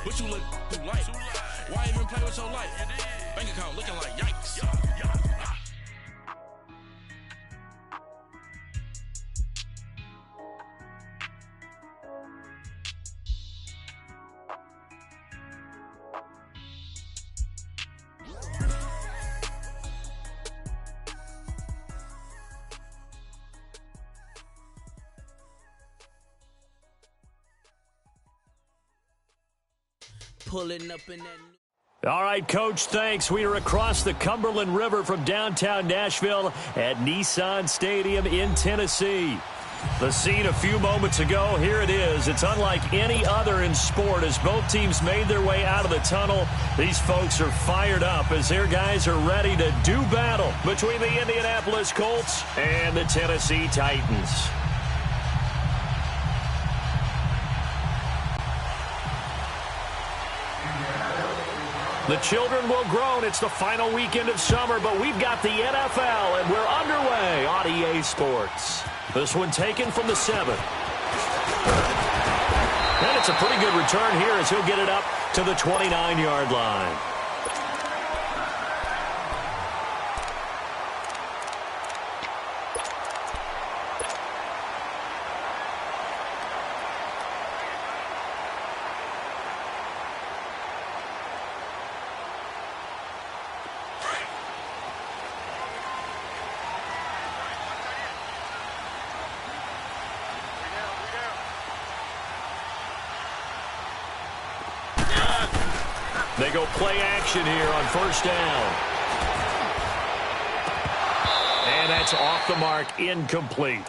What you look too light? Why even play with so light? Bank account looking like yikes. Pulling up in that. All right, Coach, thanks. We are across the Cumberland River from downtown Nashville at Nissan Stadium in Tennessee. The scene a few moments ago, here it is. It's unlike any other in sport as both teams made their way out of the tunnel. These folks are fired up as their guys are ready to do battle between the Indianapolis Colts and the Tennessee Titans. The children will groan. It's the final weekend of summer, but we've got the NFL, and we're underway on EA Sports. This one taken from the 7. And it's a pretty good return here as he'll get it up to the 29-yard line. They go play action here on first down. And that's off the mark, incomplete.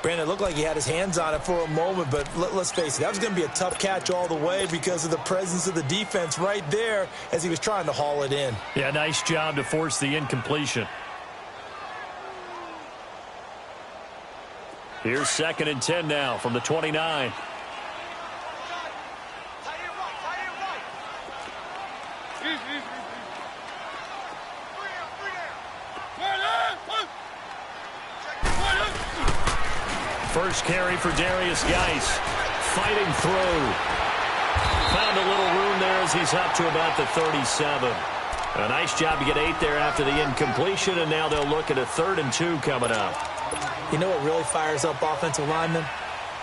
Brandon, it looked like he had his hands on it for a moment, but let's face it, that was going to be a tough catch all the way because of the presence of the defense right there as he was trying to haul it in. Yeah, nice job to force the incompletion. Here's 2nd and 10 now from the 29. First carry for Darius Geis. Fighting through. Found a little room there as he's up to about the 37. A nice job to get 8 there after the incompletion, and now they'll look at a 3rd and 2 coming up. You know what really fires up offensive linemen?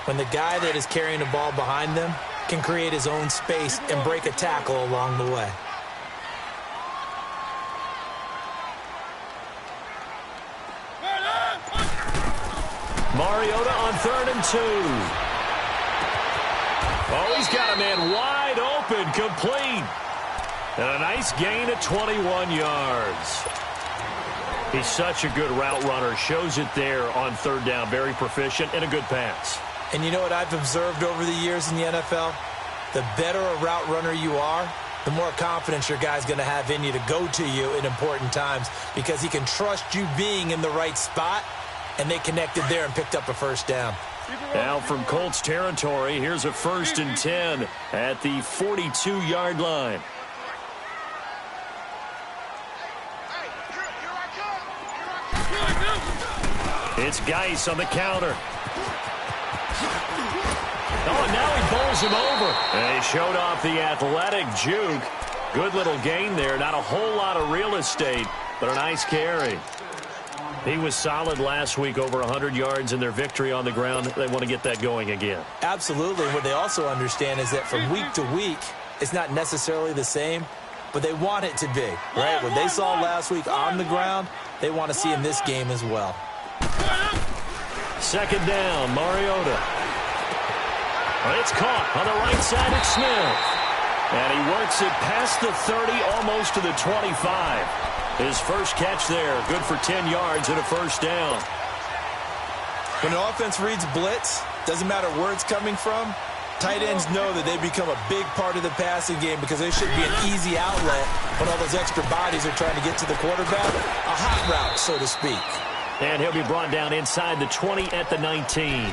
When the guy that is carrying the ball behind them can create his own space and break a tackle along the way. Mariota on 3rd and 2. Oh, he's got a man wide open, complete. And a nice gain at 21 yards. He's such a good route runner. Shows it there on 3rd down. Very proficient and a good pass. And you know what I've observed over the years in the NFL? The better a route runner you are, the more confidence your guy's going to have in you to go to you in important times because he can trust you being in the right spot. And they connected there and picked up a first down. Now from Colts territory, here's a 1st and 10 at the 42-yard line. It's Geis on the counter. Oh, and now he bowls him over. And he showed off the athletic juke. Good little gain there. Not a whole lot of real estate, but a nice carry. He was solid last week, over 100 yards in their victory on the ground. They want to get that going again. Absolutely. What they also understand is that from week to week, it's not necessarily the same, but they want it to be, right? What they saw last week on the ground, they want to see in this game as well. 2nd down, Mariota. It's caught on the right side at Smith. And he works it past the 30, almost to the 25. His first catch there, good for 10 yards and a first down. When an offense reads blitz, doesn't matter where it's coming from, tight ends know that they become a big part of the passing game because they should be an easy outlet when all those extra bodies are trying to get to the quarterback. A hot route, so to speak. And he'll be brought down inside the 20 at the 19.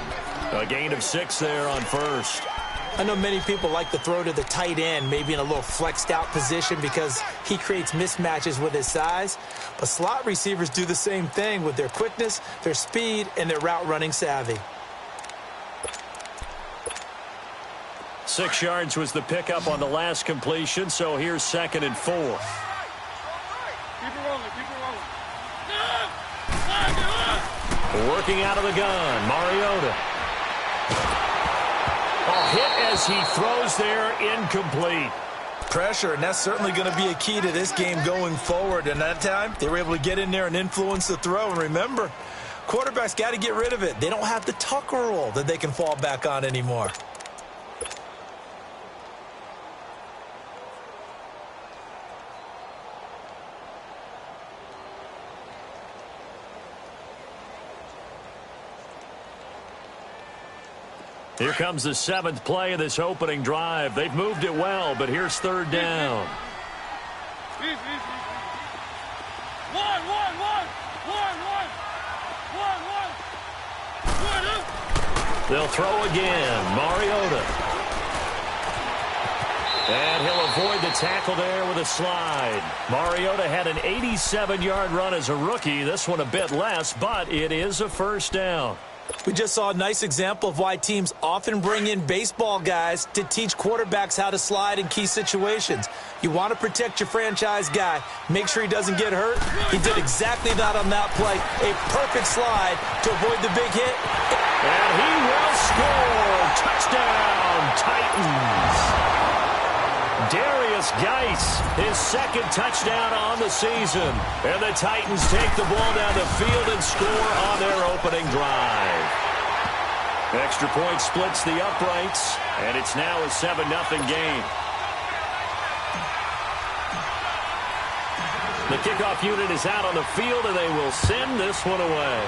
A gain of 6 there on first. I know many people like to throw to the tight end, maybe in a little flexed out position because he creates mismatches with his size. But slot receivers do the same thing with their quickness, their speed, and their route running savvy. 6 yards was the pickup on the last completion, so here's 2nd and 4. Keep it rolling, keep it rolling. Working out of the gun, Mariota. Hit as he throws there, incomplete. Pressure, and that's certainly going to be a key to this game going forward. And that time, they were able to get in there and influence the throw. And remember, quarterbacks got to get rid of it. They don't have the tuck rule that they can fall back on anymore. Here comes the 7th play of this opening drive. They've moved it well, but here's 3rd down. They'll throw again. Mariota. And he'll avoid the tackle there with a slide. Mariota had an 87-yard run as a rookie. This one a bit less, but it is a 1st down. We just saw a nice example of why teams often bring in baseball guys to teach quarterbacks how to slide in key situations. You want to protect your franchise guy. Make sure he doesn't get hurt. He did exactly that on that play. A perfect slide to avoid the big hit. And he will score. Touchdown, Titans. Darius Geis, his 2nd touchdown on the season. And the Titans take the ball down the field and score on their opening drive. Extra point splits the uprights, and it's now a 7-0 game. The kickoff unit is out on the field, and they will send this one away.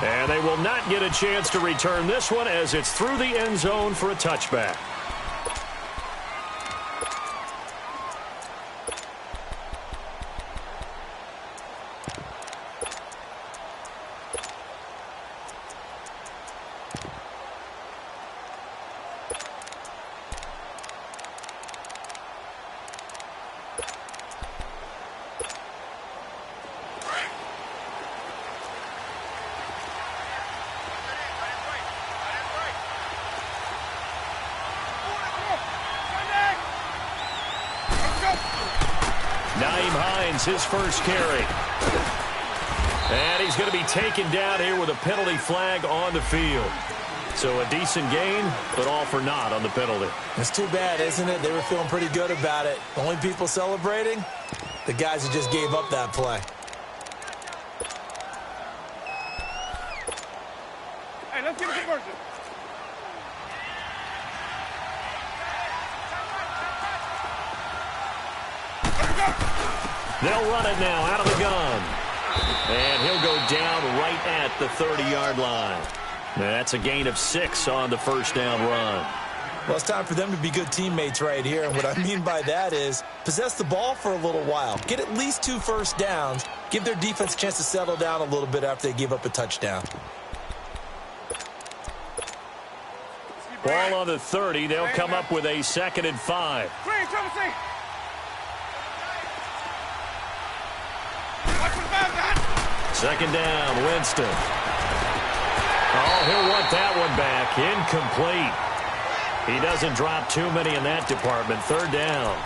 And they will not get a chance to return this one as it's through the end zone for a touchback. His first carry. And he's going to be taken down here with a penalty flag on the field. So a decent gain, but all for naught on the penalty. It's too bad, isn't it? They were feeling pretty good about it. The only people celebrating, the guys who just gave up that play. Hey, let's get a conversion. They'll run it now out of the gun. And he'll go down right at the 30-yard line. That's a gain of 6 on the 1st down run. Well, it's time for them to be good teammates right here. And what I mean by that is possess the ball for a little while. Get at least 2 first downs. Give their defense a chance to settle down a little bit after they give up a touchdown. Ball on the 30. They'll come up with a 2nd and 5. Second down, Winston. Oh, he'll want that one back. Incomplete. He doesn't drop too many in that department. 3rd down.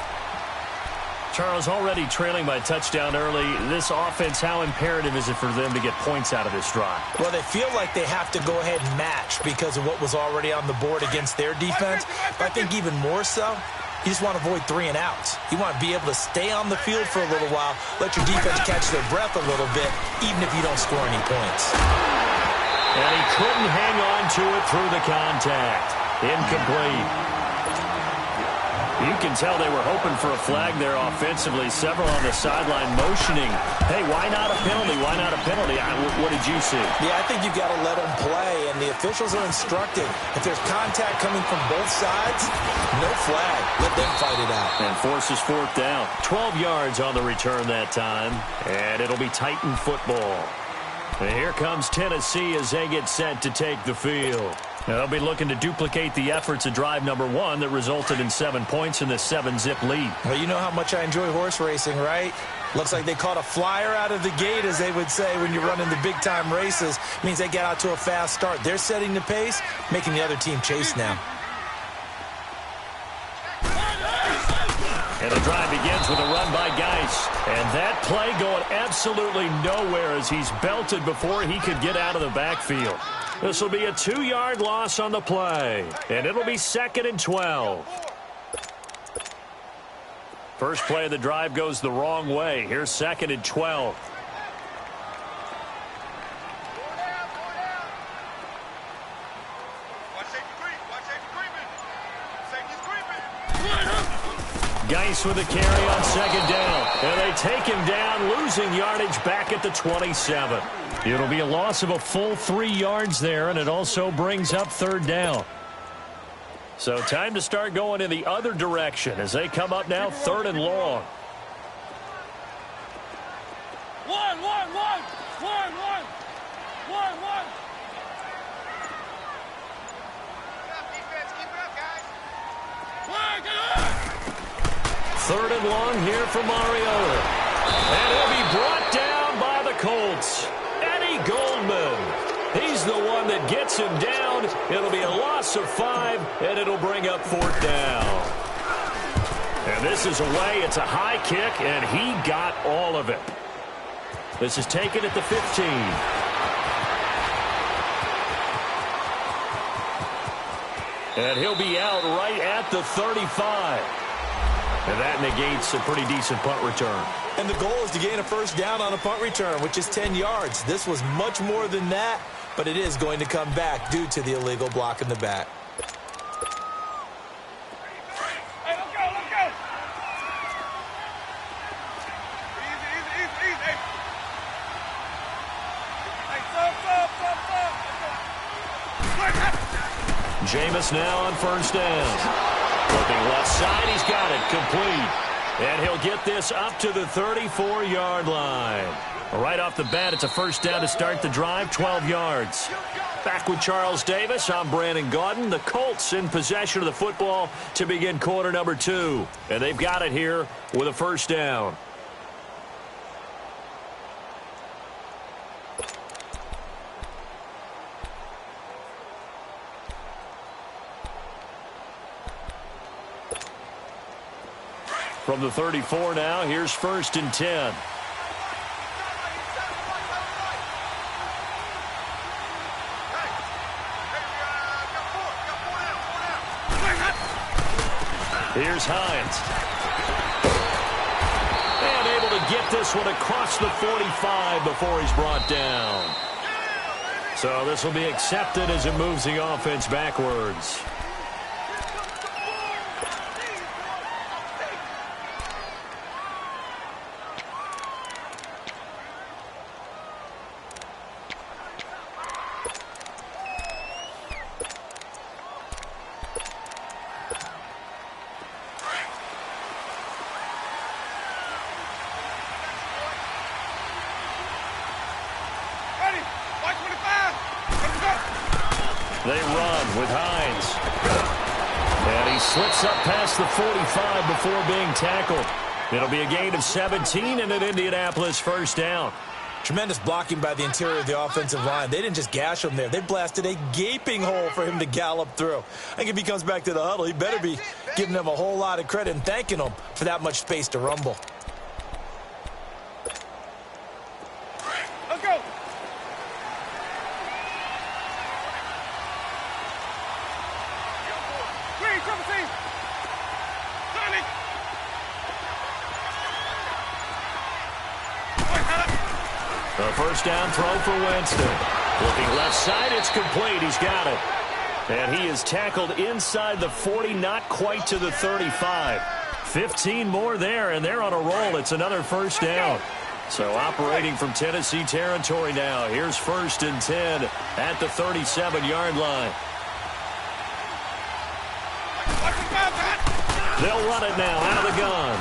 Charles, already trailing by touchdown early. This offense, how imperative is it for them to get points out of this drive? Well, they feel like they have to go ahead and match because of what was already on the board against their defense. But I think even more so, you just want to avoid 3 and outs. You want to be able to stay on the field for a little while, let your defense catch their breath a little bit, even if you don't score any points. And he couldn't hang on to it through the contact. Incomplete. You can tell they were hoping for a flag there offensively. Several on the sideline motioning. Hey, why not a penalty? Why not a penalty? What did you see? Yeah, I think you've got to let them play, and the officials are instructed. If there's contact coming from both sides, no flag. Let them fight it out. And forces 4th down. 12 yards on the return that time, and it'll be Titan football. And here comes Tennessee as they get set to take the field. Now, they'll be looking to duplicate the efforts of drive number 1 that resulted in 7 points in the 7-zip lead. Well, you know how much I enjoy horse racing, right? Looks like they caught a flyer out of the gate, as they would say when you're running the big-time races. Means they get out to a fast start. They're setting the pace, making the other team chase now. And the drive begins with a run by Geis. And that play going absolutely nowhere as he's belted before he could get out of the backfield. This will be a 2-yard loss on the play. And it'll be 2nd and 12. First play of the drive goes the wrong way. Here's 2nd and 12. Geis with a carry on 2nd down. And they take him down, losing yardage back at the 27. It'll be a loss of a full 3 yards there, and it also brings up 3rd down. So time to start going in the other direction as they come up now 3rd and long. One. Third and long here for Mariota. And he'll be brought down by the Colts. Eddie Goldman. He's the one that gets him down. It'll be a loss of 5, and it'll bring up 4th down. And this is away. It's a high kick, and he got all of it. This is taken at the 15. And he'll be out right at the 35. And that negates a pretty decent punt return. And the goal is to gain a 1st down on a punt return, which is 10 yards. This was much more than that, but it is going to come back due to the illegal block in the back. Hey, let's go. Easy. Hey, stop. Jameis now on 1st down. Looking left side, he's got it, complete. And he'll get this up to the 34-yard line. Right off the bat, it's a 1st down to start the drive, 12 yards. Back with Charles Davis, I'm Brandon Gaudin. The Colts in possession of the football to begin quarter number 2. And they've got it here with a 1st down. From the 34 now, here's 1st and 10. Here's Hines. And able to get this one across the 45 before he's brought down. So this will be accepted as it moves the offense backwards. They run with Hines. And he slips up past the 45 before being tackled. It'll be a gain of 17 and an Indianapolis 1st down. Tremendous blocking by the interior of the offensive line. They didn't just gash him there. They blasted a gaping hole for him to gallop through. I think if he comes back to the huddle, he better be giving them a whole lot of credit and thanking them for that much space to rumble. Let's go. A 1st down throw for Winston. Looking left side, it's complete. He's got it. And he is tackled inside the 40, not quite to the 35. 15 more there, and they're on a roll. It's another 1st down. So operating from Tennessee territory now. Here's 1st and 10 at the 37-yard line. They'll run it now out of the gun.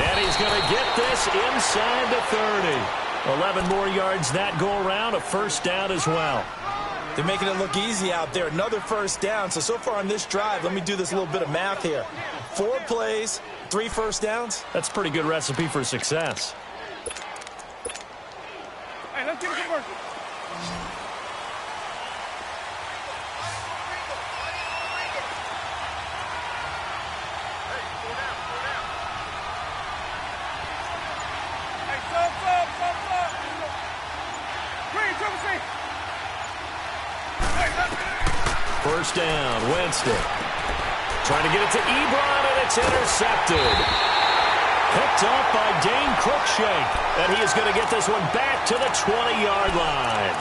And he's going to get this inside the 30. 11 more yards that go around, a 1st down as well. They're making it look easy out there. Another first down. So far on this drive, let me do this little bit of math here. 4 plays, 3 first downs. That's a pretty good recipe for success. Hey, let's get a conversion. Hey, sub. Green, triple C. First down, Winston. Trying to get it to Ebron, and it's intercepted. Picked off by Dane Cruikshank, and he is going to get this one back to the 20-yard line.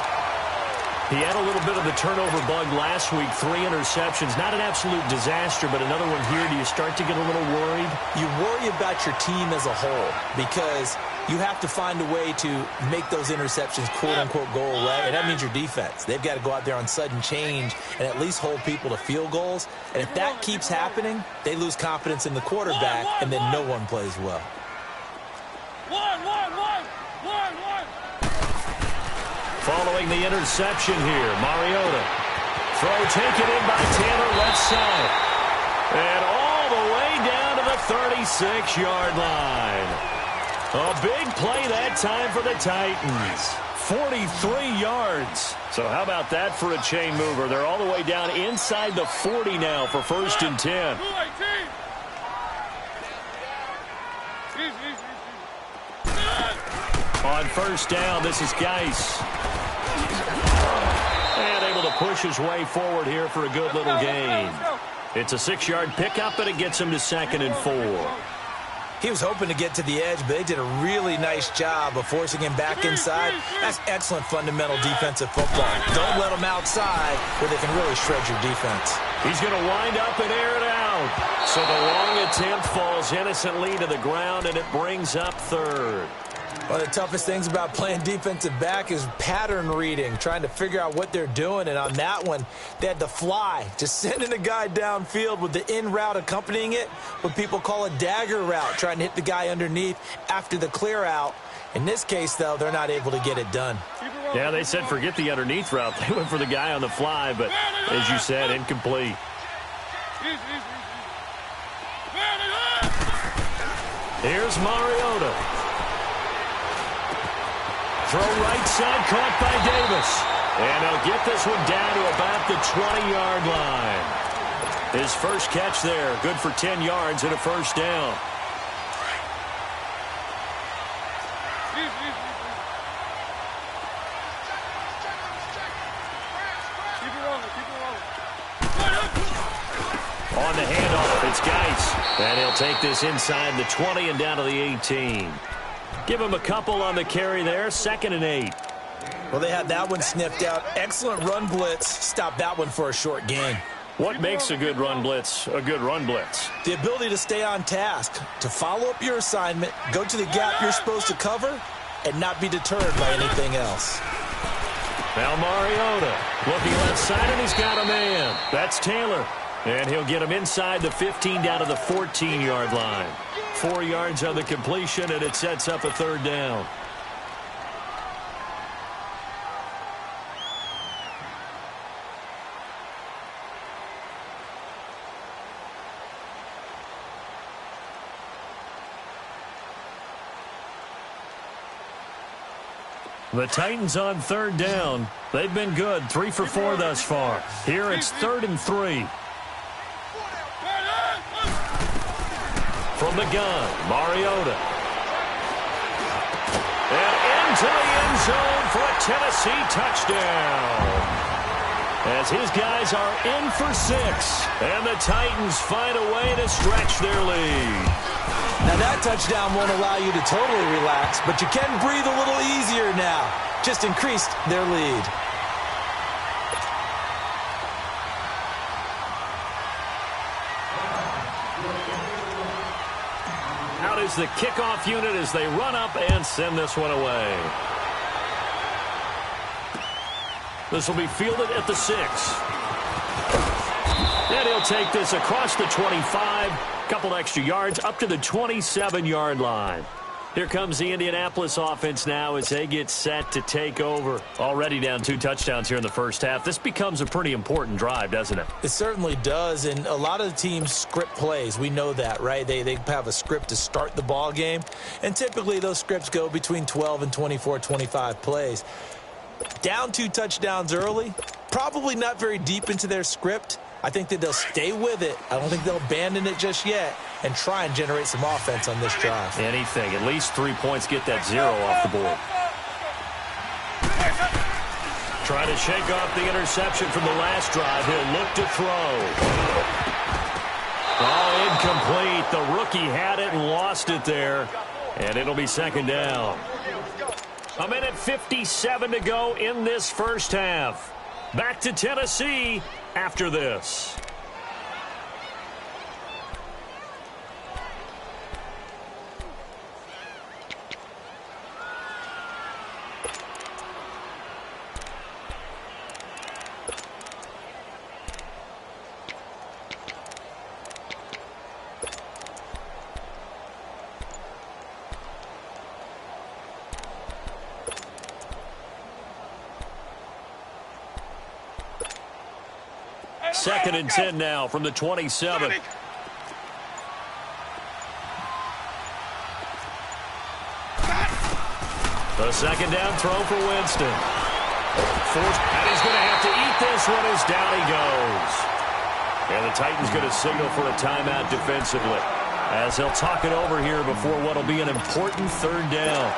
He had a little bit of the turnover bug last week, 3 interceptions. Not an absolute disaster, but another one here. Do you start to get a little worried? You worry about your team as a whole because you have to find a way to make those interceptions, quote-unquote, go away, and that means your defense. They've got to go out there on sudden change and at least hold people to field goals. And if that keeps happening, they lose confidence in the quarterback, and then no one plays well. One. Following the interception here, Mariota. Throw taken in by Taylor left side. And all the way down to the 36-yard line. A big play that time for the Titans. 43 yards. So how about that for a chain mover? They're all the way down inside the 40 now for 1st and 10. On first down, this is Geis. And able to push his way forward here for a good little gain. It's a 6-yard pickup, and it gets him to 2nd and 4. He was hoping to get to the edge, but they did a really nice job of forcing him back inside. That's excellent fundamental defensive football. Don't let him outside where they can really shred your defense. He's going to wind up and air it out. So the long attempt falls innocently to the ground, and it brings up 3rd. One of the toughest things about playing defensive back is pattern reading, trying to figure out what they're doing. And on that one, they had to fly, just sending a guy downfield with the in route accompanying it, what people call a dagger route, trying to hit the guy underneath after the clear out. In this case, though, they're not able to get it done. Yeah, they said forget the underneath route. They went for the guy on the fly, but as you said, incomplete. Here's Mariota. Throw right side, caught by Davis. And he'll get this one down to about the 20-yard line. His first catch there, good for 10 yards and a first down. On the handoff, it's Geis. And he'll take this inside the 20 and down to the 18. Give him a couple on the carry there, 2nd and 8. Well, they had that one sniffed out. Excellent run blitz. Stop that one for a short gain. What makes a good run blitz a good run blitz? The ability to stay on task, to follow up your assignment, go to the gap you're supposed to cover, and not be deterred by anything else. Now Mariota looking left side, and he's got a man. That's Taylor. And he'll get him inside the 15 down to the 14-yard line. 4 yards on the completion, and it sets up a 3rd down. The Titans on 3rd down. They've been good, 3 for 4 thus far. Here it's 3rd and 3. From the gun, Mariota. And into the end zone for a Tennessee touchdown. As his guys are in for 6. And the Titans find a way to stretch their lead. Now that touchdown won't allow you to totally relax, but you can breathe a little easier now. Just increased their lead. Out is the kickoff unit as they run up and send this one away. This will be fielded at the 6. And he'll take this across the 25. Couple extra yards up to the 27-yard line. Here comes the Indianapolis offense now as they get set to take over. Already down 2 touchdowns here in the first half. This becomes a pretty important drive, doesn't it? It certainly does, and a lot of the teams script plays. We know that, right? They have a script to start the ball game, and typically those scripts go between 12 and 24, 25 plays. Down 2 touchdowns early, probably not very deep into their script. I think that they'll stay with it. I don't think they'll abandon it just yet and try and generate some offense on this drive. Anything. At least 3 points, get that 0 off the board. Trying to shake off the interception from the last drive. He'll look to throw. Oh, incomplete. The rookie had it and lost it there. And it'll be second down. 1:57 to go in this first half. Back to Tennessee after this. Second and 10 now from the 27. The second down throw for Winston. And he's going to have to eat this one as down he goes. And the Titans going to signal for a timeout defensively as they'll talk it over here before what will be an important third down.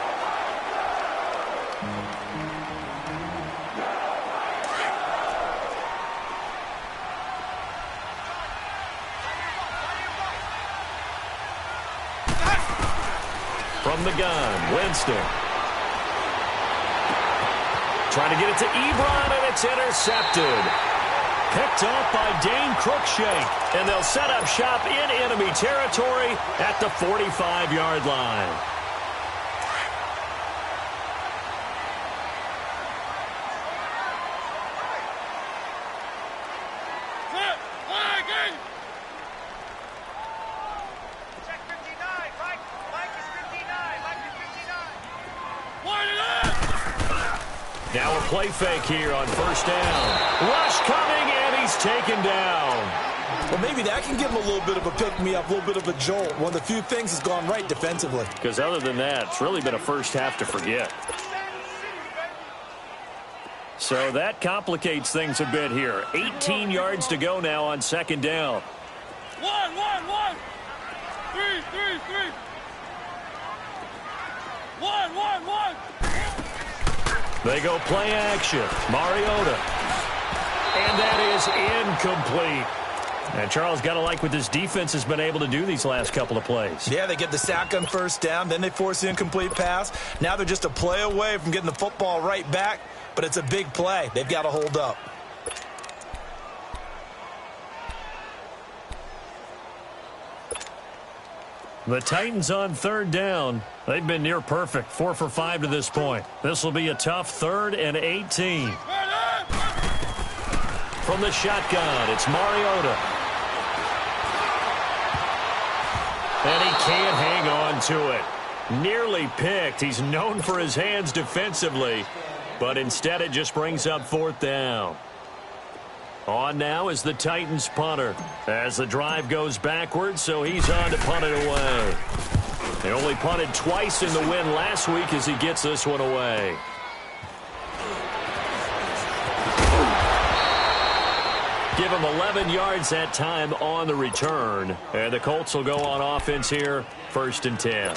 From the gun, Winston. Trying to get it to Ebron, and it's intercepted. Picked off by Dane Cruikshank, and they'll set up shop in enemy territory at the 45-yard line. Now a play fake here on first down. Rush coming, and he's taken down. Well, maybe that can give him a little bit of a pick-me-up, a little bit of a jolt. One of the few things has gone right defensively. Because other than that, it's really been a first half to forget. So that complicates things a bit here. 18 yards to go now on second down. 1, 3, 1, 1. They go play action. Mariota. And that is incomplete. And Charles, got to like what this defense has been able to do these last couple of plays. Yeah, they get the sack on first down, then they force the incomplete pass. Now they're just a play away from getting the football right back, but it's a big play. They've got to hold up. The Titans on third down. They've been near perfect, 4 for 5 to this point. This will be a tough 3rd and 18. From the shotgun, it's Mariota. And he can't hang on to it. Nearly picked. He's known for his hands defensively, but instead it just brings up 4th down. On now is the Titans punter as the drive goes backwards, so he's on to punt it away. They only punted twice in the win last week as he gets this one away. Give him 11 yards that time on the return. And the Colts will go on offense here, 1st and 10.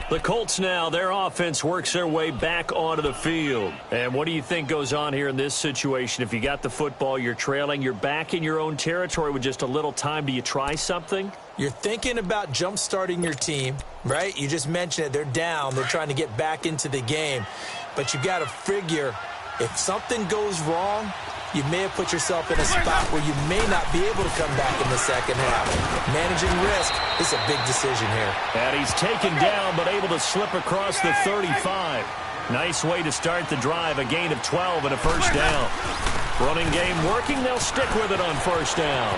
The Colts now, their offense works their way back onto the field. And what do you think goes on here in this situation? If you got the football, you're trailing, you're back in your own territory with just a little time. Do you try something? You're thinking about jump-starting your team, right? You just mentioned it. They're down. They're trying to get back into the game. But you got to figure, if something goes wrong, you may have put yourself in a spot where you may not be able to come back in the second half. Managing risk is a big decision here. And he's taken down but able to slip across the 35. Nice way to start the drive, a gain of 12 and a 1st down. Running game working, they'll stick with it on 1st down.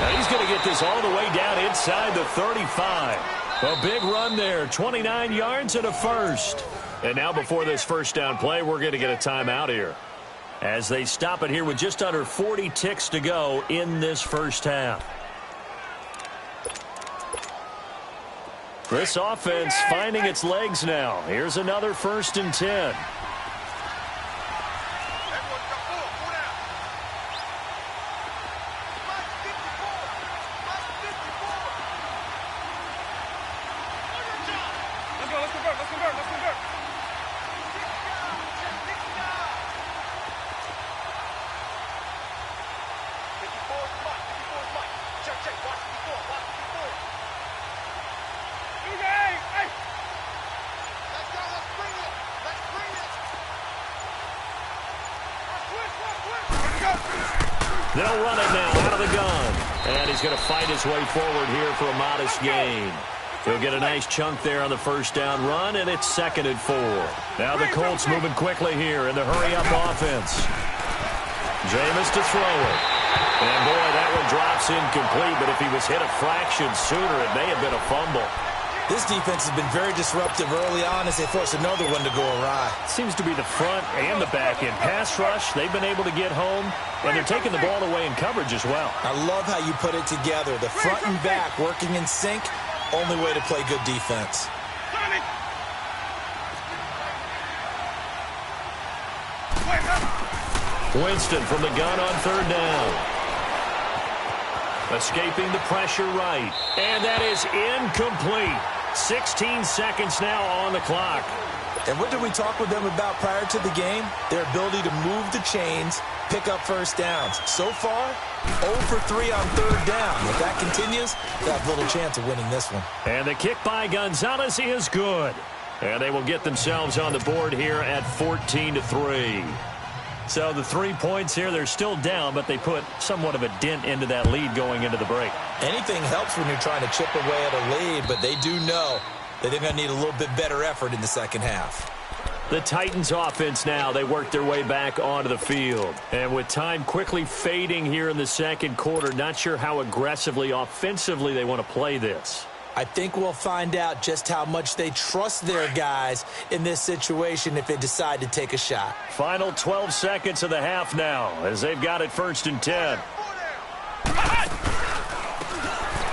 Now he's going to get this all the way down inside the 35. A big run there, 29 yards and a first. And now before this first down play, we're going to get a timeout here, as they stop it here with just under 40 ticks to go in this first half. This offense finding its legs now. Here's another 1st and 10. They'll run it now out of the gun. And he's going to fight his way forward here for a modest gain. He'll get a nice chunk there on the first down run, and it's 2nd and 4. Now the Colts moving quickly here in the hurry-up offense. Jameis to throw it. And, boy, that one drops incomplete, but if he was hit a fraction sooner, it may have been a fumble. This defense has been very disruptive early on as they force another one to go awry. Seems to be the front and the back end. Pass rush, they've been able to get home, and they're taking the ball away in coverage as well. I love how you put it together. The front and back working in sync, only way to play good defense. Winston from the gun on 3rd down. Escaping the pressure right. And that is incomplete. 16 seconds now on the clock. And what did we talk with them about prior to the game? Their ability to move the chains, pick up first downs. So far, 0 for 3 on 3rd down. If that continues, they have little chance of winning this one. And the kick by Gonzalez is good. And they will get themselves on the board here at 14-3. So the 3 points here, they're still down, but they put somewhat of a dent into that lead going into the break. Anything helps when you're trying to chip away at a lead, but they do know that they're going to need a little bit better effort in the second half. The Titans offense now, they work their way back onto the field. And with time quickly fading here in the second quarter, not sure how aggressively, offensively they want to play this. I think we'll find out just how much they trust their guys in this situation if they decide to take a shot. Final 12 seconds of the half now as they've got it 1st and 10.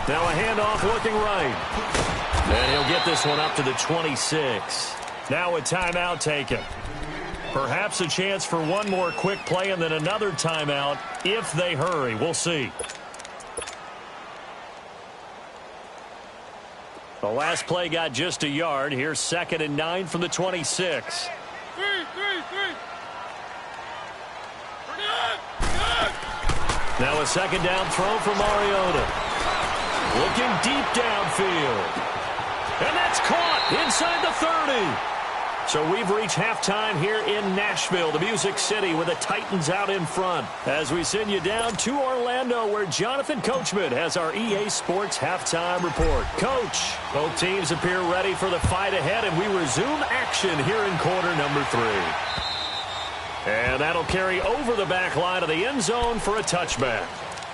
Now a handoff looking right. And he'll get this one up to the 26. Now a timeout taken. Perhaps a chance for one more quick play and then another timeout if they hurry. We'll see. The last play got just a yard. Here's 2nd and 9 from the 26. Now a 2nd down throw for Mariota. Looking deep downfield. And that's caught inside the 30. So we've reached halftime here in Nashville, the Music City, with the Titans out in front. As we send you down to Orlando, where Jonathan Coachman has our EA Sports halftime report. Coach, both teams appear ready for the fight ahead, and we resume action here in quarter number 3. And that'll carry over the back line of the end zone for a touchback.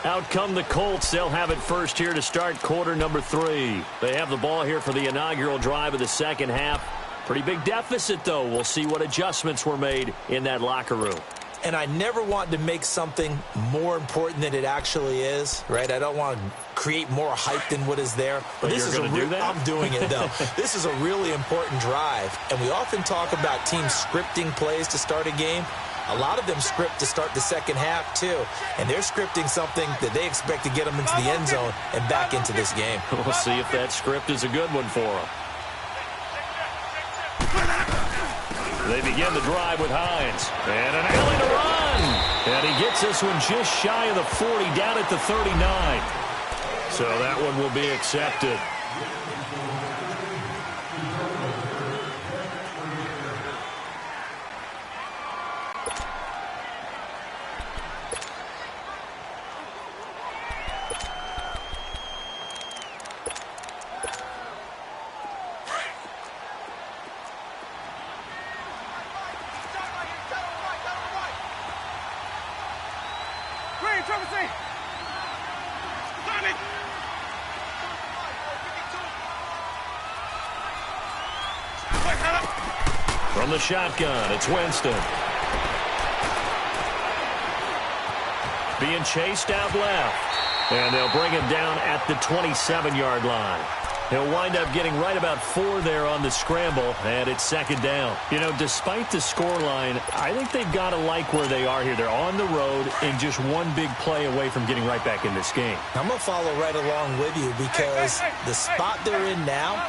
Out come the Colts. They'll have it first here to start quarter number 3. They have the ball here for the inaugural drive of the second half. Pretty big deficit, though. We'll see what adjustments were made in that locker room. And I never want to make something more important than it actually is, right? I don't want to create more hype than what is there. But this is going to do that? I'm doing it, though. This is a really important drive. And we often talk about teams scripting plays to start a game. A lot of them script to start the second half, too. And they're scripting something that they expect to get them into the end zone and back into this game. We'll see if that script is a good one for them. They begin the drive with Hines. And an alley to run. And he gets this one just shy of the 40, down at the 39. So that one will be accepted. From the shotgun, it's Winston. Being chased out left. And they'll bring him down at the 27-yard line. He'll wind up getting right about 4 there on the scramble, and it's second down. You know, despite the scoreline, I think they've got to like where they are here. They're on the road and just one big play away from getting right back in this game. I'm going to follow right along with you because the spot they're in now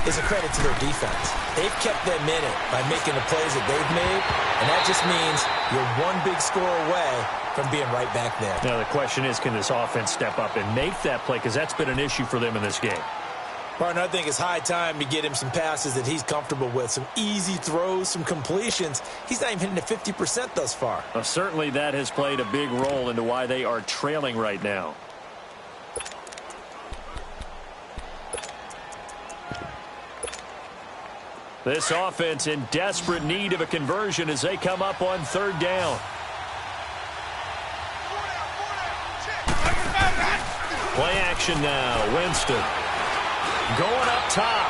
is a credit to their defense. They've kept them in it by making the plays that they've made, and that just means you're one big score away from being right back there. Now, the question is, can this offense step up and make that play? Because that's been an issue for them in this game. Partner, I think it's high time to get him some passes that he's comfortable with, some easy throws, some completions. He's not even hitting at 50% thus far. Well, certainly that has played a big role into why they are trailing right now. This offense in desperate need of a conversion as they come up on third down. Play action now. Winston. Going up top.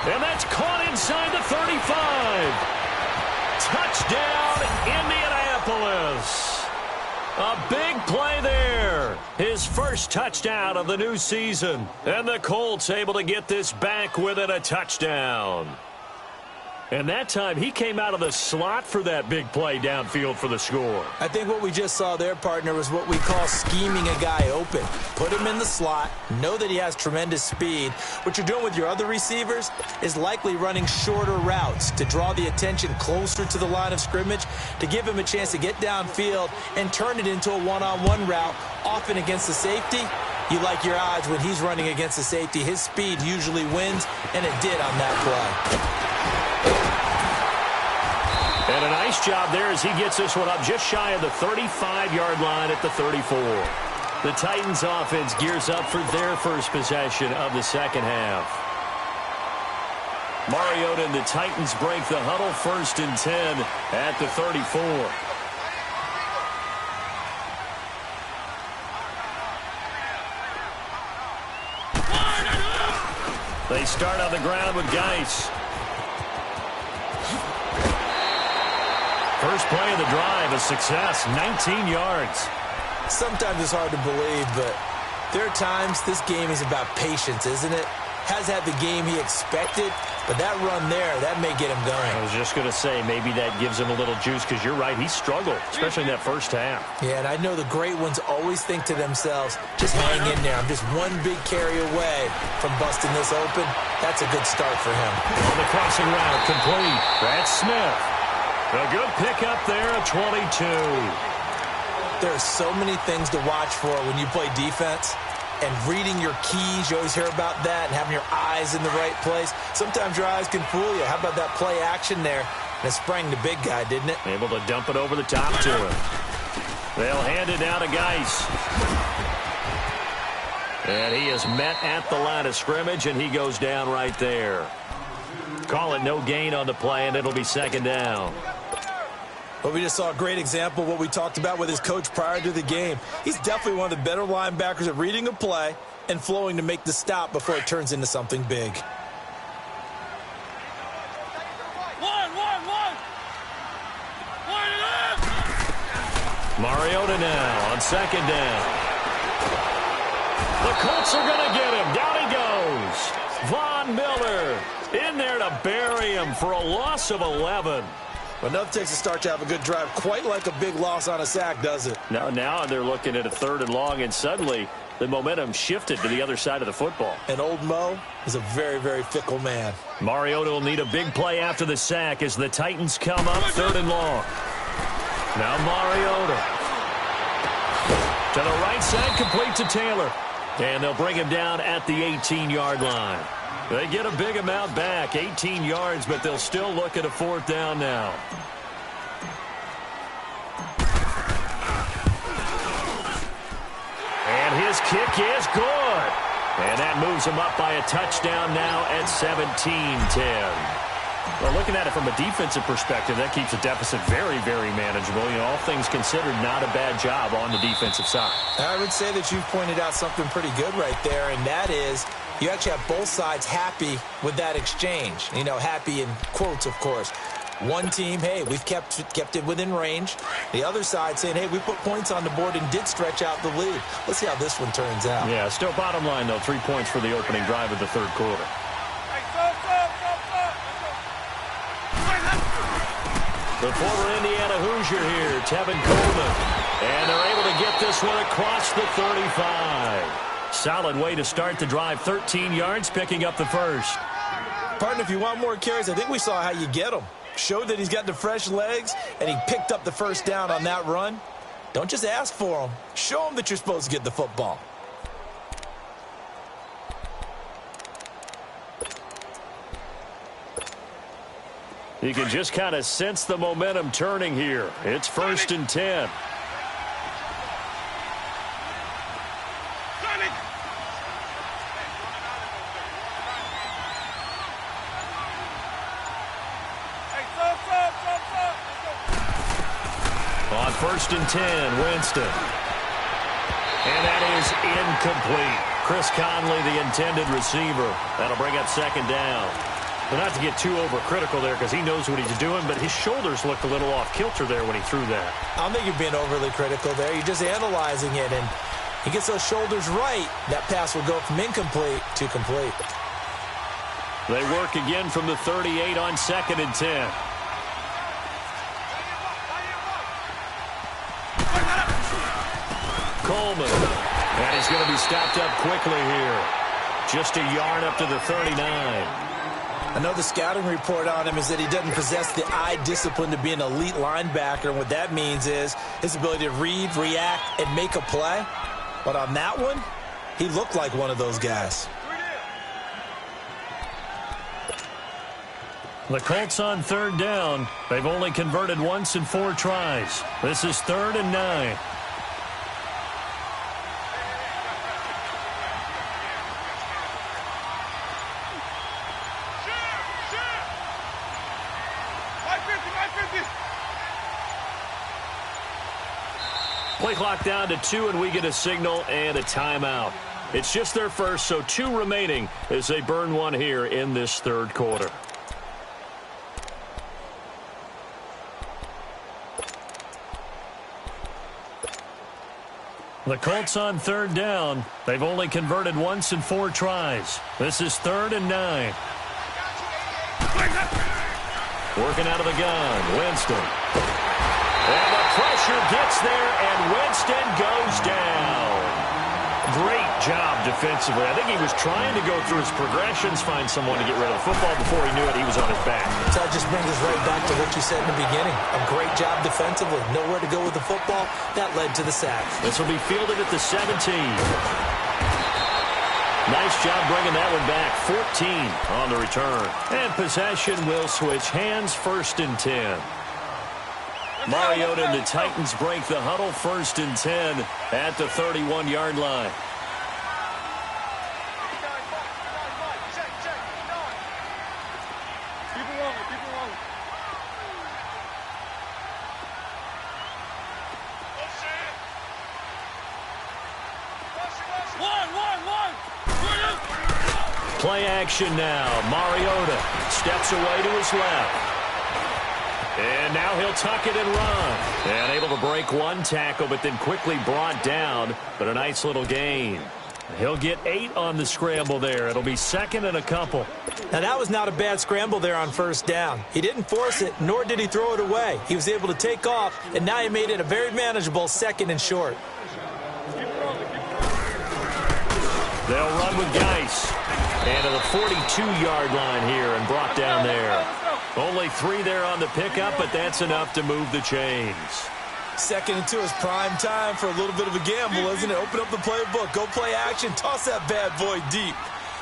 And that's caught inside the 35. Touchdown, Indianapolis. A big play there. His first touchdown of the new season. And the Colts able to get this back within a touchdown. And that time, he came out of the slot for that big play downfield for the score. I think what we just saw there, partner, was what we call scheming a guy open. Put him in the slot, know that he has tremendous speed. What you're doing with your other receivers is likely running shorter routes to draw the attention closer to the line of scrimmage, to give him a chance to get downfield and turn it into a one-on-one route, often against the safety. You like your odds when he's running against the safety. His speed usually wins, and it did on that play. And a nice job there as he gets this one up just shy of the 35-yard line at the 34. The Titans offense gears up for their first possession of the second half. Mariota and the Titans break the huddle, 1st and 10 at the 34. They start on the ground with Geis. First play of the drive, a success, 19 yards. Sometimes it's hard to believe, but there are times this game is about patience, isn't it? Has had the game he expected, but that run there, that may get him going. I was just going to say, maybe that gives him a little juice, because you're right, he struggled, especially in that first half. Yeah, and I know the great ones always think to themselves, just hang in there. I'm just one big carry away from busting this open. That's a good start for him. On the crossing route, complete. That's Smith. A good pickup there at 22. There are so many things to watch for when you play defense. And reading your keys, you always hear about that, and having your eyes in the right place. Sometimes your eyes can fool you. How about that play action there? And it sprang the big guy, didn't it? Able to dump it over the top to him. They'll hand it now to Geis. And he is met at the line of scrimmage, and he goes down right there. Call it no gain on the play, and it'll be second down. Well, we just saw a great example of what we talked about with his coach prior to the game. He's definitely one of the better linebackers at reading a play and flowing to make the stop before it turns into something big. Mariota now on second down. The Colts are going to get him. Down he goes. Von Miller in there to bury him for a loss of 11. Enough takes a start to have a good drive, quite like a big loss on a sack, does it? Now they're looking at a 3rd and long, and suddenly the momentum shifted to the other side of the football. And old Mo is a very, very fickle man. Mariota will need a big play after the sack as the Titans come up 3rd and long. Now Mariota. To the right side, complete to Taylor. And they'll bring him down at the 18-yard line. They get a big amount back, 18 yards, but they'll still look at a 4th down now. And his kick is good. And that moves him up by a touchdown now at 17-10. Well, looking at it from a defensive perspective, that keeps the deficit very, very manageable. You know, all things considered, not a bad job on the defensive side. I would say that you've pointed out something pretty good right there, and that is you actually have both sides happy with that exchange. You know, happy in quotes, of course. One team, hey, we've kept it within range. The other side saying, hey, we put points on the board and did stretch out the lead. Let's see how this one turns out. Yeah, still bottom line, though, 3 points for the opening drive of the third quarter. The former Indiana Hoosier here, Tevin Coleman. And they're able to get this one across the 35. Solid way to start the drive. 13 yards, picking up the first. Partner, if you want more carries, I think we saw how you get them. Showed that he's got the fresh legs, and he picked up the first down on that run. Don't just ask for them. Show them that you're supposed to get the football. You can just kind of sense the momentum turning here. It's 1st and 10. On 1st and 10, Winston. And that is incomplete. Chris Conley, the intended receiver. That'll bring up 2nd down. But not to get too overcritical there because he knows what he's doing, but his shoulders looked a little off kilter there when he threw that. I don't think you're being overly critical there. You're just analyzing it, and he gets those shoulders right. That pass will go from incomplete to complete. They work again from the 38 on 2nd and 10. Coleman. And he's going to be stopped up quickly here. Just a yard up to the 39. I know the scouting report on him is that he doesn't possess the eye discipline to be an elite linebacker. And what that means is his ability to read, react, and make a play. But on that one, he looked like one of those guys. The Colts on 3rd down. They've only converted once in 4 tries. This is 3rd and 9. Play clock down to 2, and we get a signal and a timeout. It's just their first, so 2 remaining as they burn one here in this third quarter. The Colts on 3rd down. They've only converted once in 4 tries. This is 3rd and 9. Working out of the gun, Winston. And the pressure gets there, and Winston goes down. Great job defensively. I think he was trying to go through his progressions, find someone to get rid of the football. Before he knew it, he was on his back. So that just brings us right back to what you said in the beginning. A great job defensively. Nowhere to go with the football. That led to the sack. This will be fielded at the 17. Nice job bringing that one back. 14 on the return. And possession will switch hands. 1st and 10. Mariota and the Titans break the huddle. 1st and 10 at the 31-yard line. Play action now. Mariota steps away to his left. And now he'll tuck it and run. And able to break one tackle, but then quickly brought down. But a nice little gain. He'll get 8 on the scramble there. It'll be 2nd and a couple. Now, that was not a bad scramble there on 1st down. He didn't force it, nor did he throw it away. He was able to take off, and now he made it a very manageable 2nd and short. They'll run with Geis. And to the 42-yard line here and brought down there. Only 3 there on the pickup, but that's enough to move the chains. 2nd and 2 is prime time for a little bit of a gamble, isn't it? Open up the playbook, go play action, toss that bad boy deep.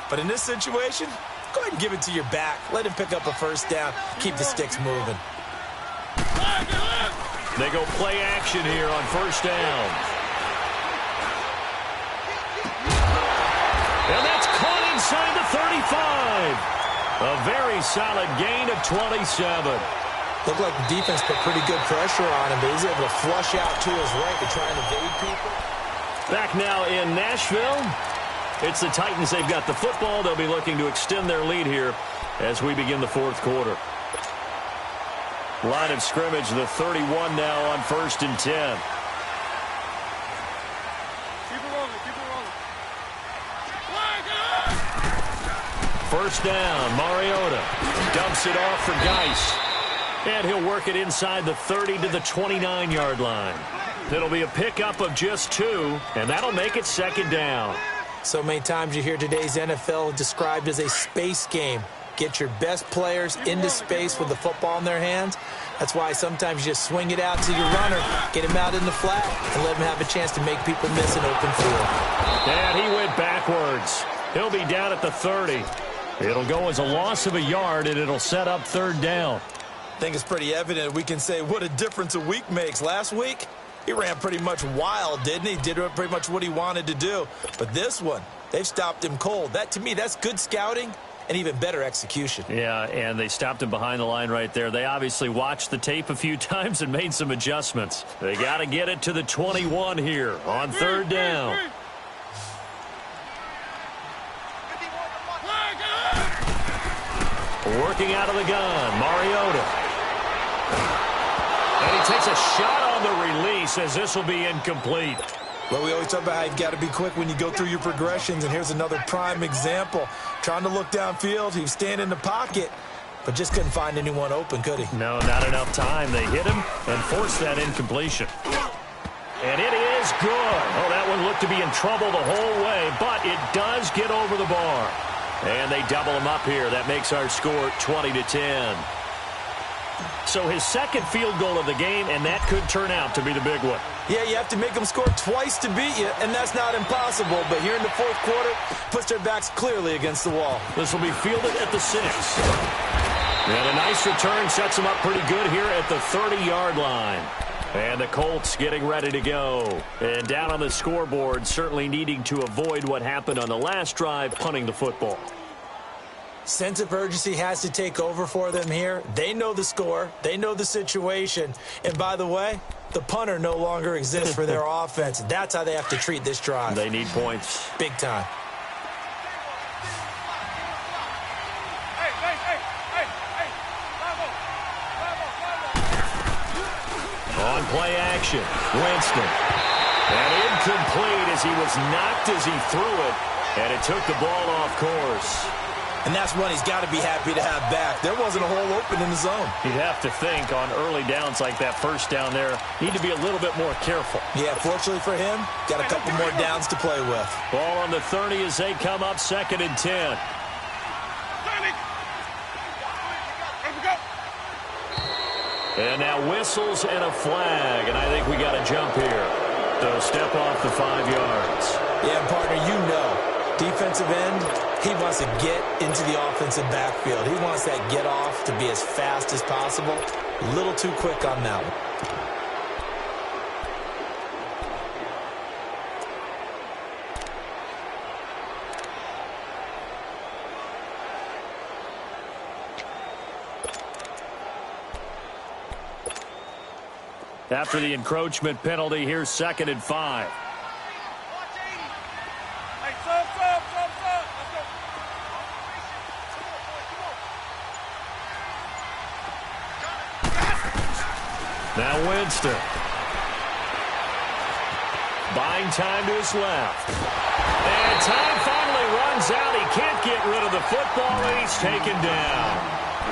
But in this situation, go ahead and give it to your back. Let him pick up a 1st down. Keep the sticks moving. They go play action here on 1st down. And that's caught inside the 35. A very solid gain of 27. Looked like the defense put pretty good pressure on him, but he's able to flush out to his right to try and evade people. Back now in Nashville. It's the Titans. They've got the football. They'll be looking to extend their lead here as we begin the fourth quarter. Line of scrimmage, the 31 now on 1st and 10. Keep it rolling, keep it rolling. First down, Mariota dumps it off for Geist. And he'll work it inside the 30 to the 29-yard line. It'll be a pickup of just 2, and that'll make it 2nd down. So many times you hear today's NFL described as a space game. Get your best players into space with the football in their hands. That's why sometimes you just swing it out to your runner, get him out in the flat, and let him have a chance to make people miss an open field. And he went backwards. He'll be down at the 30. It'll go as a loss of a yard, and it'll set up 3rd down. I think it's pretty evident we can say what a difference a week makes. Last week, he ran pretty much wild, didn't he? Did pretty much what he wanted to do. But this one, they've stopped him cold. That, to me, that's good scouting and even better execution. Yeah, and they stopped him behind the line right there. They obviously watched the tape a few times and made some adjustments. They got to get it to the 21 here on 3rd down. Working out of the gun, Mariota. And he takes a shot on the release as this will be incomplete. Well, we always talk about how you've got to be quick when you go through your progressions, and here's another prime example. Trying to look downfield, he was standing in the pocket, but just couldn't find anyone open, could he? No, not enough time. They hit him and forced that incompletion. And it is good. Oh, that one looked to be in trouble the whole way, but it does get over the bar. And they double him up here. That makes our score 20-10. So his 2nd field goal of the game, and that could turn out to be the big one. Yeah, you have to make them score twice to beat you, and that's not impossible. But here in the 4th quarter, puts their backs clearly against the wall. This will be fielded at the 6. And a nice return sets them up pretty good here at the 30-yard line. And the Colts getting ready to go. And down on the scoreboard, certainly needing to avoid what happened on the last drive, punting the football. Sense of urgency has to take over for them here. They know the score. They know the situation. And by the way, the punter no longer exists for their offense. That's how they have to treat this drive. They need points. Big time. On play action, Winston. And incomplete as he was knocked as he threw it. And it took the ball off course. And that's one he's got to be happy to have back. There wasn't a hole open in the zone. You'd have to think on early downs like that first down there, need to be a little bit more careful. Yeah, fortunately for him, got a couple more downs to play with. Ball on the 30 as they come up 2nd and 10. And now whistles and a flag, and I think we got a jump here. So step off the 5 yards. Yeah, partner, you know, defensive end, he wants to get into the offensive backfield. He wants that get off to be as fast as possible. A little too quick on that one. After the encroachment penalty, here's 2nd and 5. Hey, sub. Let's go. Now Winston. Buying time to his left. And time finally runs out. He can't get rid of the football, and he's taken down.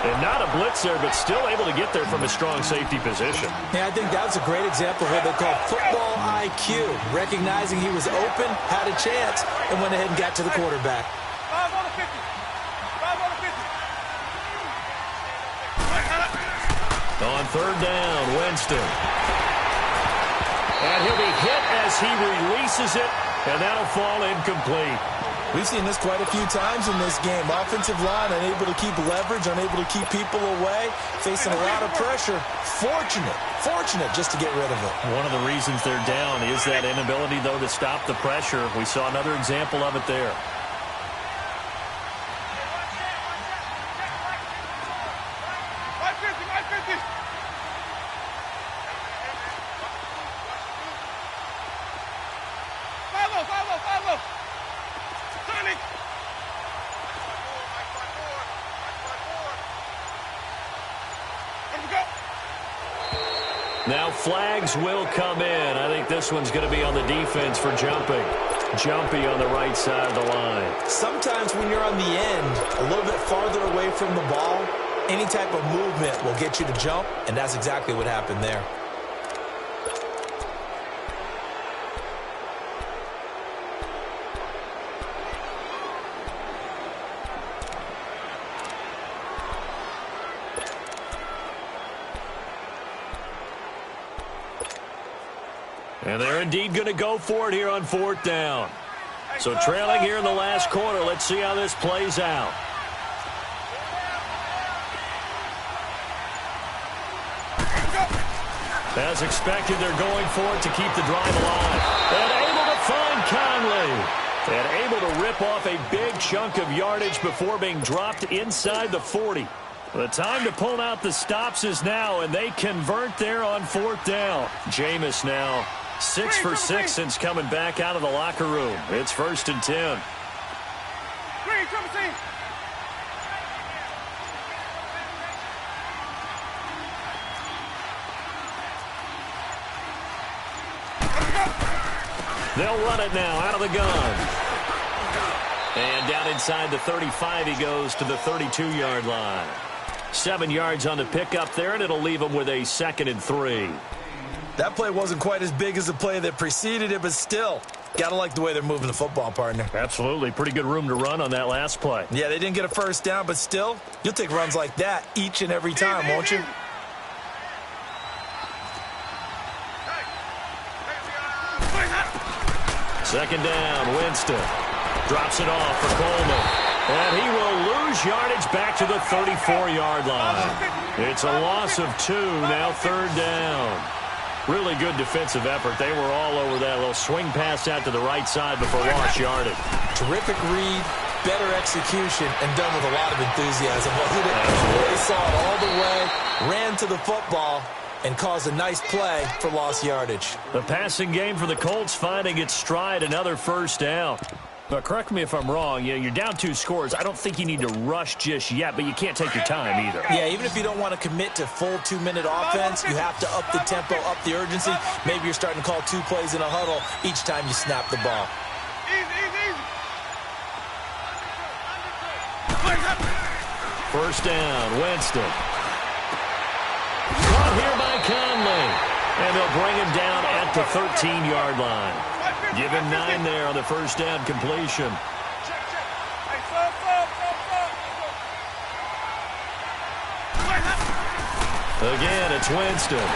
And not a blitz there, but still able to get there from a strong safety position. Yeah, I think that's a great example of what they call football IQ. Recognizing he was open, had a chance, and went ahead and got to the quarterback. 5 on the 50. 5 on the 50. On 3rd down, Winston. And he'll be hit as he releases it, and that'll fall incomplete. We've seen this quite a few times in this game. Offensive line unable to keep leverage, unable to keep people away, facing a lot of pressure. Fortunate just to get rid of it. One of the reasons they're down is that inability, though, to stop the pressure. We saw another example of it there. Now flags will come in. I think this one's going to be on the defense for jumping. Jumpy on the right side of the line. Sometimes when you're on the end, a little bit farther away from the ball, any type of movement will get you to jump, and that's exactly what happened there. And they're indeed going to go for it here on 4th down. So trailing here in the last quarter. Let's see how this plays out. As expected, they're going for it to keep the drive alive. And able to find Conley. And able to rip off a big chunk of yardage before being dropped inside the 40. The time to pull out the stops is now, and they convert there on 4th down. Jameis now 6 for 6 since coming back out of the locker room. It's 1st and 10. They'll run it now out of the gun. And down inside the 35 he goes to the 32-yard line. 7 yards on the pickup there, and it'll leave him with a 2nd and 3. That play wasn't quite as big as the play that preceded it, but still, gotta like the way they're moving the football, partner. Absolutely. Pretty good room to run on that last play. Yeah, they didn't get a first down, but still, you'll take runs like that each and every time, won't you? Second down, Winston. Drops it off for Coleman. And he will lose yardage back to the 34-yard line. It's a loss of 2, now 3rd down. Really good defensive effort. They were all over that little swing pass out to the right side before lost yardage. Terrific read, better execution, and done with a lot of enthusiasm. They saw it all the way, ran to the football, and caused a nice play for lost yardage. The passing game for the Colts finding its stride, another 1st down. But correct me if I'm wrong, you're down 2 scores. I don't think you need to rush just yet, but you can't take your time either. Yeah, even if you don't want to commit to full 2-minute offense, you have to up the tempo, up the urgency. Maybe you're starting to call 2 plays in a huddle each time you snap the ball. First down, Winston. Caught here by Conley. And they'll bring him down at the 13-yard line. Give him 9 there on the first down completion. Again, it's Winston.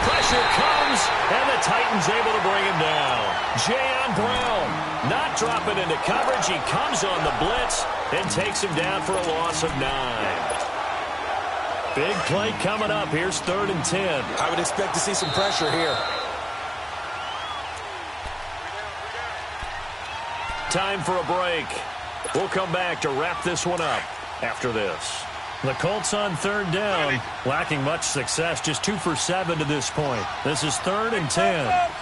Pressure comes, and the Titans able to bring him down. Jayon Brown not dropping into coverage. He comes on the blitz and takes him down for a loss of 9. Big play coming up. Here's 3rd and 10. I would expect to see some pressure here. Time for a break. We'll come back to wrap this one up after this. The Colts on 3rd down, lacking much success, just 2 for 7 to this point. This is 3rd and 10. Let's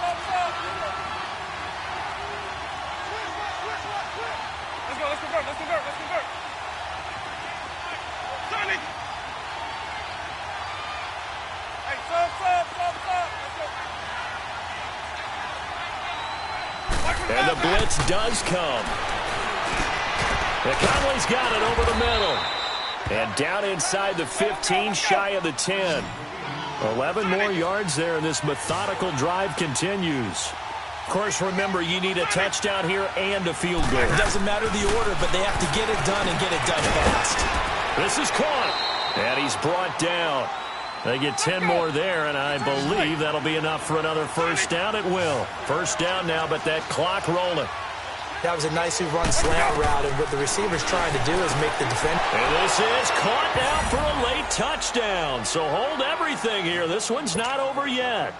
convert. Johnny! Hey, sub. Let's go. And the blitz does come. And Conley's got it over the middle. And down inside the 15, shy of the 10. 11 more yards there, and this methodical drive continues. Of course, remember, you need a touchdown here and a field goal. It doesn't matter the order, but they have to get it done and get it done fast. This is caught. And he's brought down. They get 10 more there, and I believe that'll be enough for another first down. It will. First down now, but that clock rolling. That was a nicely run slant route, and what the receiver's trying to do is make the defense. And this is caught now for a late touchdown. So hold everything here. This one's not over yet.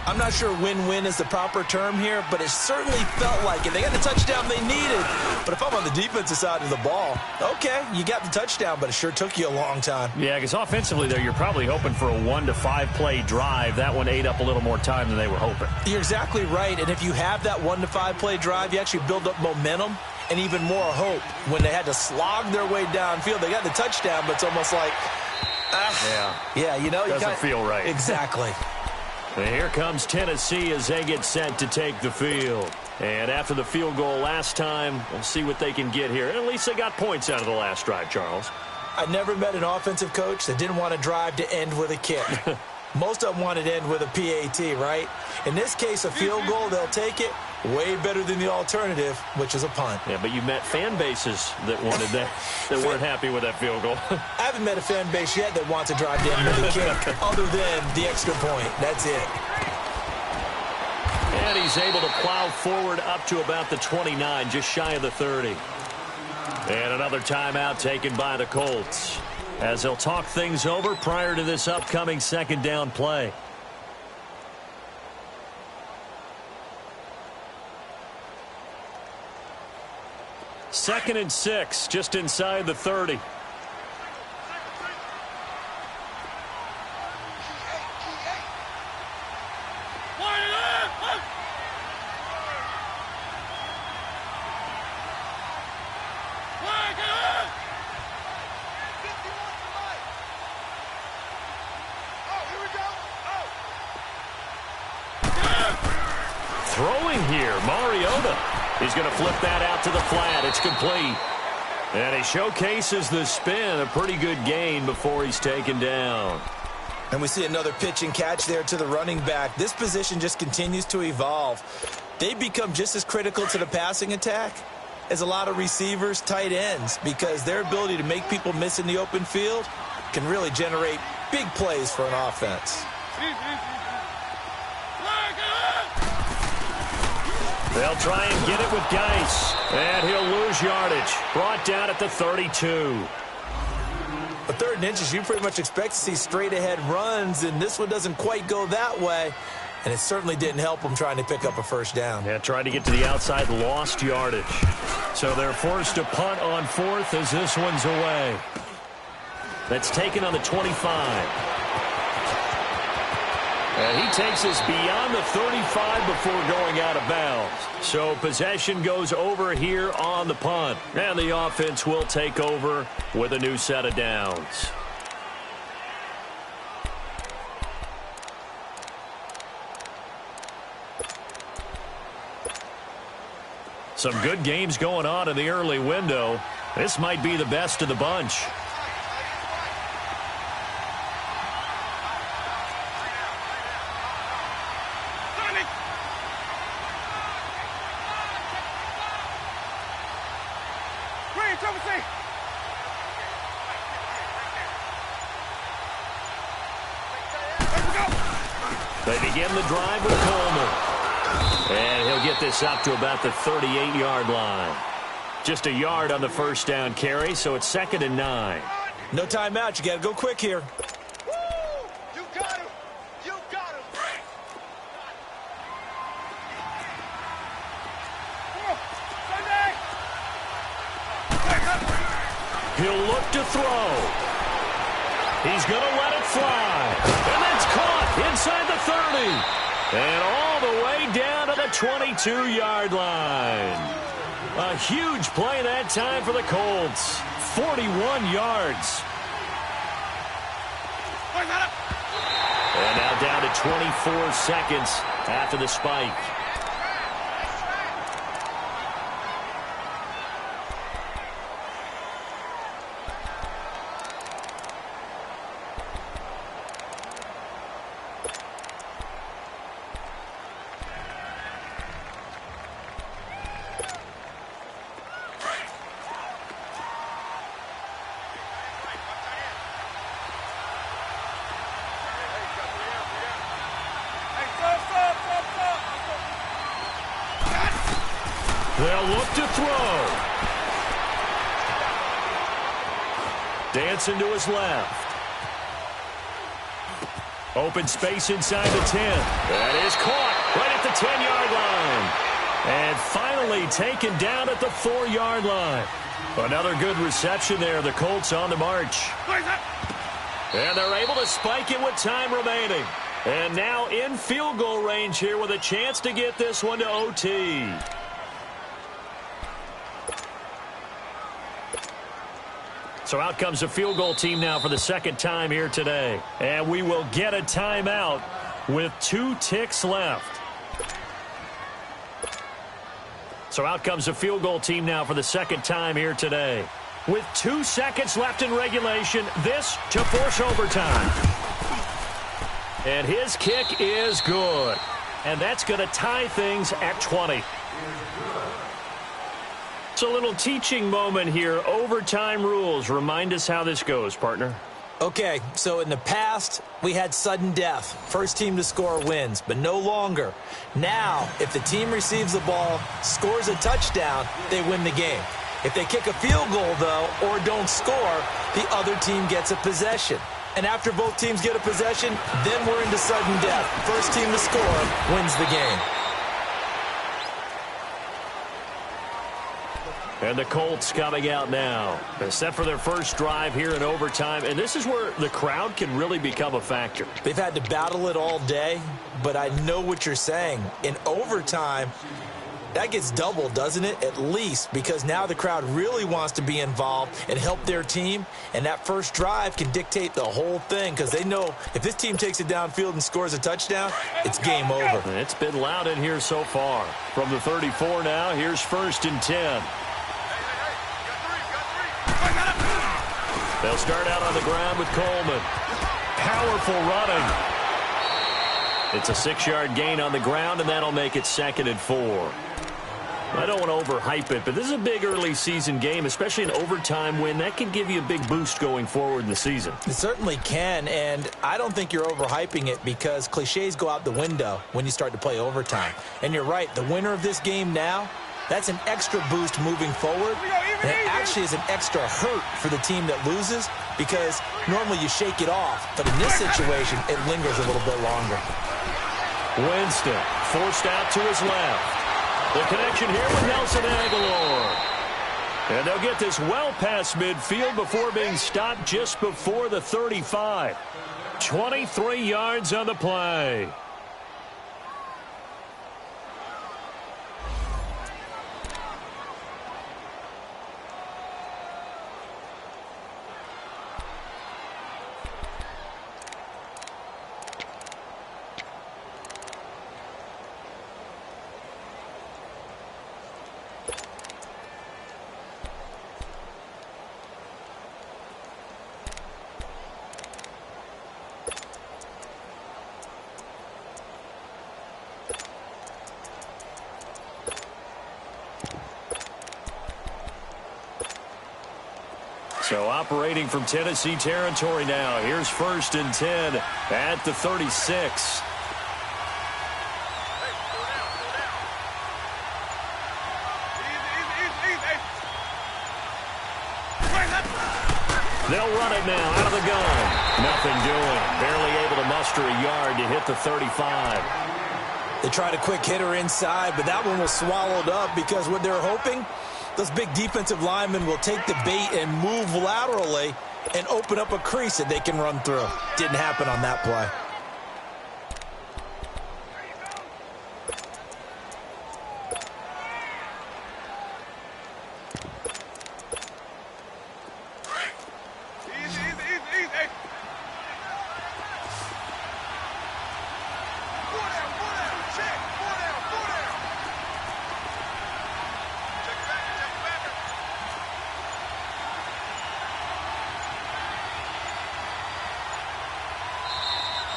I'm not sure win-win is the proper term here, but it certainly felt like it. They got the touchdown they needed. But if I'm on the defensive side of the ball, okay, you got the touchdown, but it sure took you a long time. Yeah, because offensively there, you're probably hoping for a 1 to 5 play drive. That one ate up a little more time than they were hoping. You're exactly right, and if you have that 1 to 5 play drive, you actually build up momentum, and even more hope when they had to slog their way downfield. They got the touchdown, but it's almost like, you know. Doesn't feel right. Exactly. And here comes Tennessee as they get set to take the field. And after the field goal last time, we'll see what they can get here. And at least they got points out of the last drive, Charles. I never met an offensive coach that didn't want to drive to end with a kick. Most of them wanted to end with a PAT, right? In this case, a field goal, they'll take it. Way better than the alternative, which is a punt. Yeah, but you met fan bases that wanted that, that weren't happy with that field goal. I haven't met a fan base yet that wants to drive to end with a kick, other than the extra point. That's it. And he's able to plow forward up to about the 29, just shy of the 30. And another timeout taken by the Colts, as they'll talk things over prior to this upcoming second down play. Second and 6, just inside the 30. Throwing here, Mariota. He's going to flip that out to the flat. It's complete. And he showcases the spin. A pretty good gain before he's taken down. And we see another pitch and catch there to the running back. This position just continues to evolve. They become just as critical to the passing attack as a lot of receivers, tight ends, because their ability to make people miss in the open field can really generate big plays for an offense. They'll try and get it with Geis. And he'll lose yardage. Brought down at the 32. But 3rd and inches, you pretty much expect to see straight-ahead runs, and this one doesn't quite go that way. And it certainly didn't help them trying to pick up a first down. Yeah, tried to get to the outside, lost yardage. So they're forced to punt on 4th as this one's away. That's taken on the 25. And he takes us beyond the 35 before going out of bounds. So possession goes over here on the punt. And the offense will take over with a new set of downs. Some good games going on in the early window. This might be the best of the bunch. They begin the drive with Coleman. And he'll get this up to about the 38-yard line. Just a yard on the first down carry, so it's 2nd and 9. No timeout. You got to go quick here. You got him. You got him. He'll look to throw. He's going to let it fly. And that's caught inside the 30. And all the way down to the 22-yard line. A huge play that time for the Colts. 41 yards. And now down to 24 seconds after the spike. They'll look to throw. Dancing to his left. Open space inside the 10. That is caught right at the 10-yard line. And finally taken down at the 4-yard line. Another good reception there. The Colts on the march. And they're able to spike it with time remaining. And now in field goal range here with a chance to get this one to OT. So out comes the field goal team now for the second time here today. And we will get a timeout with 2 ticks left. So out comes the field goal team now for the second time here today. With 2 seconds left in regulation, this to force overtime. And his kick is good. And that's going to tie things at 20. It's a little teaching moment here. Overtime rules. Remind us how this goes, partner. Okay, so in the past, we had sudden death. First team to score wins, but no longer. Now, if the team receives the ball, scores a touchdown, they win the game. If they kick a field goal, though, or don't score, the other team gets a possession. And after both teams get a possession, then we're into sudden death. First team to score wins the game. And the Colts coming out now. They're set for their first drive here in overtime. And this is where the crowd can really become a factor. They've had to battle it all day, but I know what you're saying. In overtime, that gets doubled, doesn't it? At least, because now the crowd really wants to be involved and help their team. And that first drive can dictate the whole thing because they know if this team takes it downfield and scores a touchdown, it's game over. It's been loud in here so far. From the 34 now, here's 1st and 10. They'll start out on the ground with Coleman. Powerful running. It's a 6-yard gain on the ground, and that'll make it 2nd and 4. I don't want to overhype it, but this is a big early season game, especially an overtime win. That can give you a big boost going forward in the season. It certainly can, and I don't think you're overhyping it because cliches go out the window when you start to play overtime. And you're right, the winner of this game now, that's an extra boost moving forward, and it actually is an extra hurt for the team that loses because normally you shake it off, but in this situation, it lingers a little bit longer. Winston forced out to his left. The connection here with Nelson Aguilar. And they'll get this well past midfield before being stopped just before the 35. 23 yards on the play. So operating from Tennessee territory now. Here's 1st and 10 at the 36. They'll run it now out of the gun. Nothing doing. Barely able to muster a yard to hit the 35. They tried a quick hitter inside, but that one was swallowed up because what they're hoping, those big defensive linemen will take the bait and move laterally and open up a crease that they can run through. Didn't happen on that play.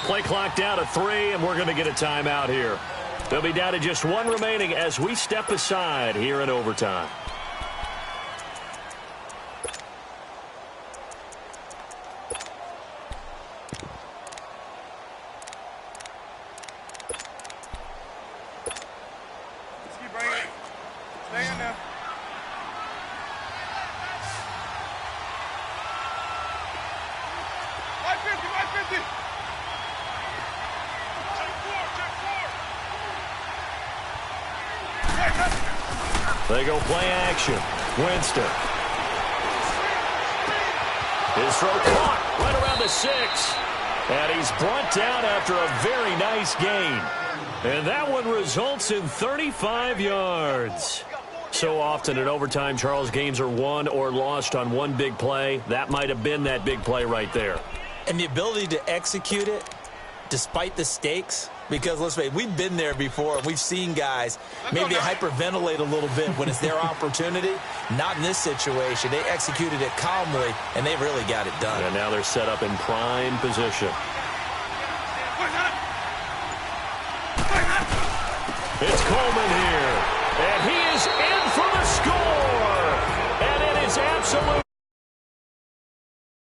Play clock down to 3, and we're going to get a timeout here. They'll be down to just 1 remaining as we step aside here in overtime. They go play action. Winston. His throw caught right around the 6. And he's brought down after a very nice gain. And that one results in 35 yards. So often in overtime, Charles, games are won or lost on one big play. That might have been that big play right there. And the ability to execute it despite the stakes, because let's face it, we've been there before. And we've seen guys maybe hyperventilate a little bit when it's their opportunity. Not in this situation. They executed it calmly, and they really got it done. And now they're set up in prime position. It's Coleman.